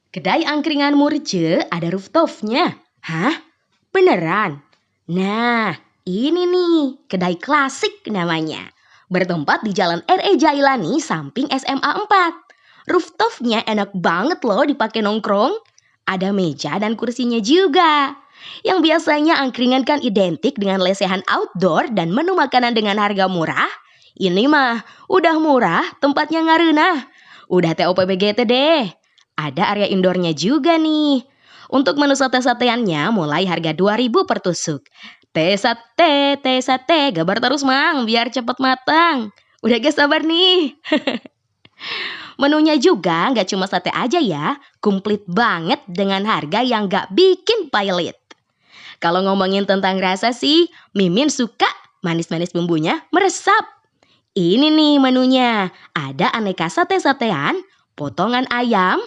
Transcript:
Kedai angkringan Murce ada rooftopnya. Hah? Beneran? Nah, ini nih, kedai klasik namanya. Bertempat di Jalan R.E. Jailani samping SMA 4. Rooftopnya enak banget loh dipakai nongkrong. Ada meja dan kursinya juga. Yang biasanya angkringan kan identik dengan lesehan outdoor dan menu makanan dengan harga murah. Ini mah udah murah, tempatnya ngareunah. Udah TOPBGT deh. Ada area indoornya juga nih. Untuk menu sate-sateannya mulai harga 2.000 per tusuk. Teh sate, gabar terus mang, biar cepet matang. Udah gak sabar nih. Menunya juga nggak cuma sate aja ya, komplit banget dengan harga yang nggak bikin pailit. Kalau ngomongin tentang rasa sih, Mimin suka manis-manis bumbunya meresap. Ini nih menunya, ada aneka sate-satean, potongan ayam,